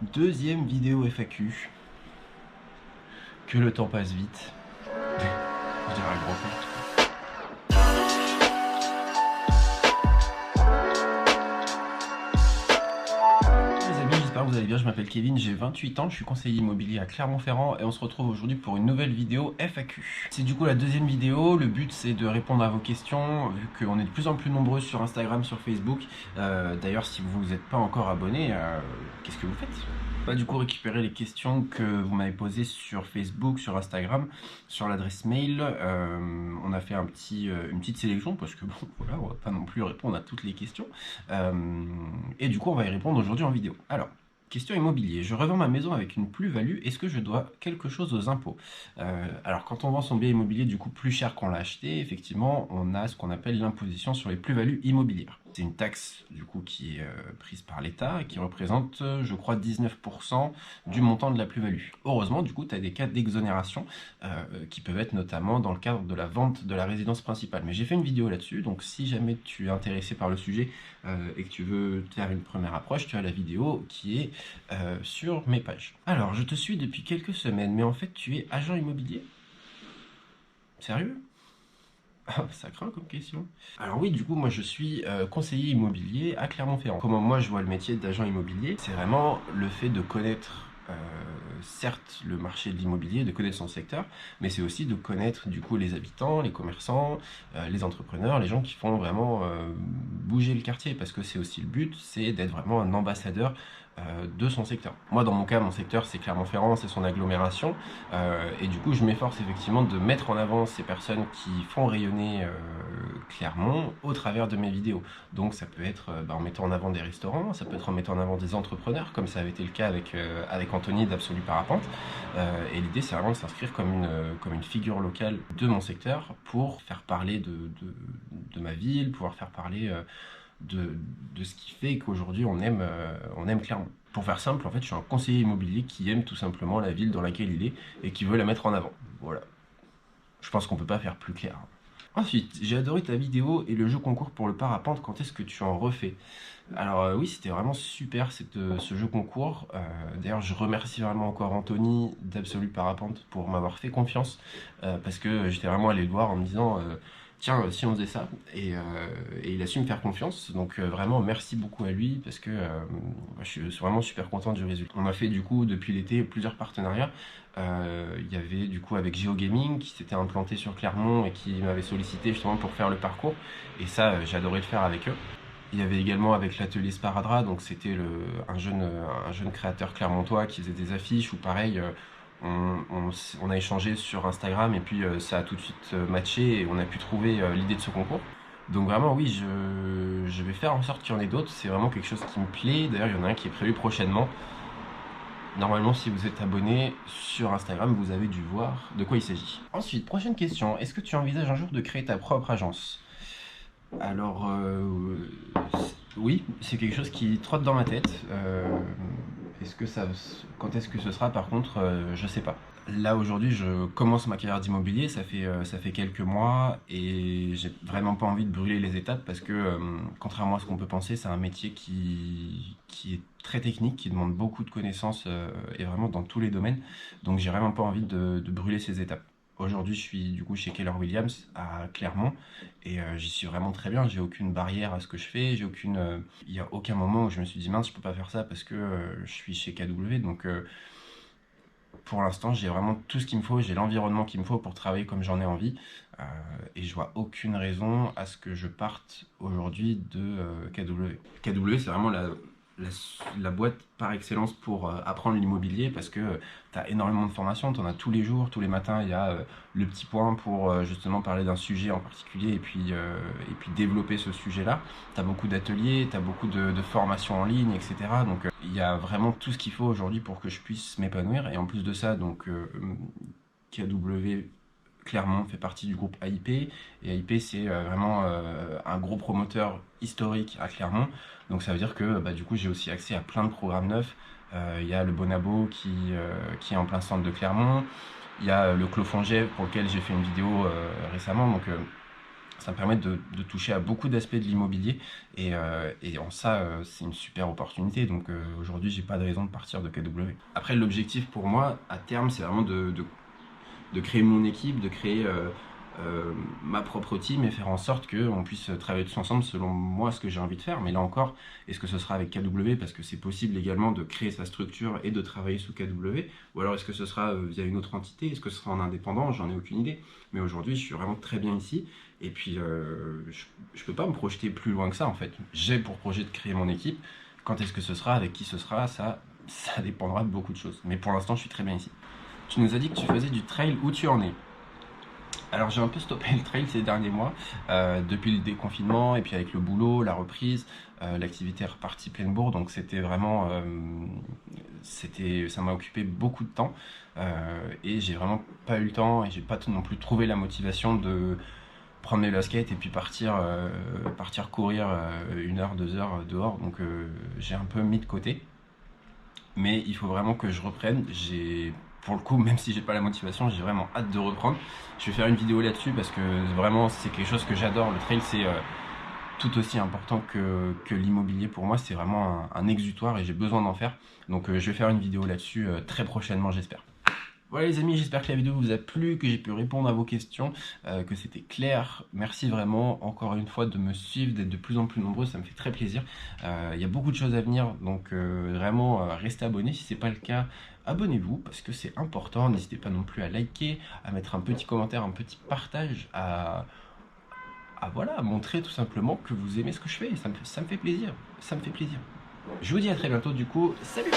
Deuxième vidéo FAQ. Que le temps passe vite. Je dirais un grand coup. J'espère que vous allez bien, je m'appelle Kevin, j'ai 28 ans, je suis conseiller immobilier à Clermont-Ferrand et on se retrouve aujourd'hui pour une nouvelle vidéo FAQ. C'est du coup la deuxième vidéo, le but c'est de répondre à vos questions, vu qu'on est de plus en plus nombreux sur Instagram, sur Facebook. D'ailleurs si vous n'êtes pas encore abonné, qu'est-ce que vous faites? On va du coup récupérer les questions que vous m'avez posées sur Facebook, sur Instagram, sur l'adresse mail. On a fait une petite sélection parce que bon voilà, on va pas non plus répondre à toutes les questions. Et du coup on va y répondre aujourd'hui en vidéo. Alors, question immobilier. Je revends ma maison avec une plus-value. Est-ce que je dois quelque chose aux impôts? Alors, quand on vend son bien immobilier du coup plus cher qu'on l'a acheté, effectivement, on a ce qu'on appelle l'imposition sur les plus-values immobilières. C'est une taxe du coup qui est prise par l'État et qui représente, je crois, 19% du montant de la plus-value. Heureusement, du coup, tu as des cas d'exonération qui peuvent être notamment dans le cadre de la vente de la résidence principale. Mais j'ai fait une vidéo là-dessus, donc si jamais tu es intéressé par le sujet et que tu veux faire une première approche, tu as la vidéo qui est sur mes pages. Alors, je te suis depuis quelques semaines, mais en fait, tu es agent immobilier? Sérieux? Ça craint comme question. Alors oui, du coup, moi je suis conseiller immobilier à Clermont-Ferrand. Comment moi je vois le métier d'agent immobilier, c'est vraiment le fait de connaître certes le marché de l'immobilier, de connaître son secteur, mais c'est aussi de connaître du coup les habitants, les commerçants, les entrepreneurs, les gens qui font vraiment bouger le quartier, parce que c'est aussi le but, c'est d'être vraiment un ambassadeur de son secteur. Moi dans mon cas, mon secteur c'est Clermont-Ferrand, c'est son agglomération, et du coup je m'efforce effectivement de mettre en avant ces personnes qui font rayonner Clermont au travers de mes vidéos. Donc ça peut être en mettant en avant des restaurants, ça peut être en mettant en avant des entrepreneurs, comme ça avait été le cas avec Anthony d'Absolu Parapente. Et l'idée c'est vraiment de s'inscrire comme une figure locale de mon secteur pour faire parler de ma ville, pouvoir faire parler de ce qui fait qu'aujourd'hui on aime Clermont. Pour faire simple, en fait, je suis un conseiller immobilier qui aime tout simplement la ville dans laquelle il est et qui veut la mettre en avant. Voilà. Je pense qu'on peut pas faire plus clair. Ensuite, j'ai adoré ta vidéo et le jeu concours pour le parapente. Quand est-ce que tu en refais? Alors oui, c'était vraiment super ce jeu concours. D'ailleurs, je remercie vraiment encore Anthony d'Absolu Parapente pour m'avoir fait confiance parce que j'étais vraiment allé le voir en me disant tiens, si on faisait ça, et il a su me faire confiance, donc vraiment merci beaucoup à lui, parce que je suis vraiment super content du résultat. On a fait du coup depuis l'été plusieurs partenariats. Il y avait du coup avec GeoGaming qui s'était implanté sur Clermont et qui m'avait sollicité justement pour faire le parcours, et ça j'adorais le faire avec eux. Il y avait également avec l'atelier Sparadra, donc c'était un jeune créateur clermontois qui faisait des affiches, ou pareil, on a échangé sur Instagram et puis ça a tout de suite matché et on a pu trouver l'idée de ce concours. Donc vraiment oui, je vais faire en sorte qu'il y en ait d'autres, c'est vraiment quelque chose qui me plaît. D'ailleurs il y en a un qui est prévu prochainement. Normalement si vous êtes abonné sur Instagram, vous avez dû voir de quoi il s'agit. Ensuite, prochaine question, est-ce que tu envisages un jour de créer ta propre agence? Alors oui, c'est quelque chose qui trotte dans ma tête. Quand est-ce que ce sera par contre, je sais pas. Là aujourd'hui, je commence ma carrière d'immobilier, ça fait quelques mois et j'ai vraiment pas envie de brûler les étapes parce que contrairement à ce qu'on peut penser, c'est un métier qui est très technique, qui demande beaucoup de connaissances et vraiment dans tous les domaines. Donc j'ai vraiment pas envie de brûler ces étapes. Aujourd'hui, je suis du coup chez Keller Williams à Clermont et j'y suis vraiment très bien. J'ai aucune barrière à ce que je fais. Il n'y a aucun moment où je me suis dit mince, je peux pas faire ça parce que je suis chez KW. Donc pour l'instant, j'ai vraiment tout ce qu'il me faut. J'ai l'environnement qu'il me faut pour travailler comme j'en ai envie et je vois aucune raison à ce que je parte aujourd'hui de KW. KW, c'est vraiment la boîte par excellence pour apprendre l'immobilier parce que tu as énormément de formations, tu en as tous les jours, tous les matins il y a le petit point pour justement parler d'un sujet en particulier et puis développer ce sujet-là. Tu as beaucoup d'ateliers, tu as beaucoup de formations en ligne, etc. Donc il y a vraiment tout ce qu'il faut aujourd'hui pour que je puisse m'épanouir et en plus de ça, donc KW Clermont fait partie du groupe AIP et AIP c'est vraiment un gros promoteur historique à Clermont, donc ça veut dire que du coup j'ai aussi accès à plein de programmes neufs. Il y a le Bonabo qui est en plein centre de Clermont, il y a le Clos Fonget pour lequel j'ai fait une vidéo récemment, donc Ça me permet de toucher à beaucoup d'aspects de l'immobilier et en ça, c'est une super opportunité. Donc aujourd'hui, j'ai pas de raison de partir de KW. Après, l'objectif pour moi, à terme, c'est vraiment de créer mon équipe, de créer ma propre team et faire en sorte qu'on puisse travailler tous ensemble selon moi ce que j'ai envie de faire. Mais là encore, est-ce que ce sera avec KW parce que c'est possible également de créer sa structure et de travailler sous KW, ou alors est-ce que ce sera via une autre entité, est-ce que ce sera en indépendant, j'en ai aucune idée. Mais aujourd'hui, je suis vraiment très bien ici et puis je peux pas me projeter plus loin que ça en fait. J'ai pour projet de créer mon équipe. Quand est-ce que ce sera, avec qui ce sera, ça dépendra de beaucoup de choses. Mais pour l'instant, je suis très bien ici. Tu nous as dit que tu faisais du trail, où tu en es? Alors j'ai un peu stoppé le trail ces derniers mois, depuis le déconfinement et puis avec le boulot, la reprise, l'activité est repartie pleine bourre, donc c'était vraiment, ça m'a occupé beaucoup de temps et j'ai vraiment pas eu le temps et j'ai pas non plus trouvé la motivation de prendre mes baskets et puis partir courir 1 heure, 2 heures dehors, donc j'ai un peu mis de côté. Mais il faut vraiment que je reprenne. Pour le coup, même si j'ai pas la motivation, j'ai vraiment hâte de reprendre. Je vais faire une vidéo là-dessus parce que vraiment c'est quelque chose que j'adore. Le trail, c'est tout aussi important que l'immobilier pour moi. C'est vraiment un exutoire et j'ai besoin d'en faire. Donc je vais faire une vidéo là-dessus très prochainement, j'espère. Voilà les amis, j'espère que la vidéo vous a plu, que j'ai pu répondre à vos questions, que c'était clair. Merci vraiment encore une fois de me suivre, d'être de plus en plus nombreux, ça me fait très plaisir. Il y a beaucoup de choses à venir, donc vraiment restez abonnés. Si ce n'est pas le cas, abonnez-vous parce que c'est important. N'hésitez pas non plus à liker, à mettre un petit commentaire, un petit partage, voilà, à montrer tout simplement que vous aimez ce que je fais. Ça me fait plaisir, ça me fait plaisir. Je vous dis à très bientôt du coup, salut!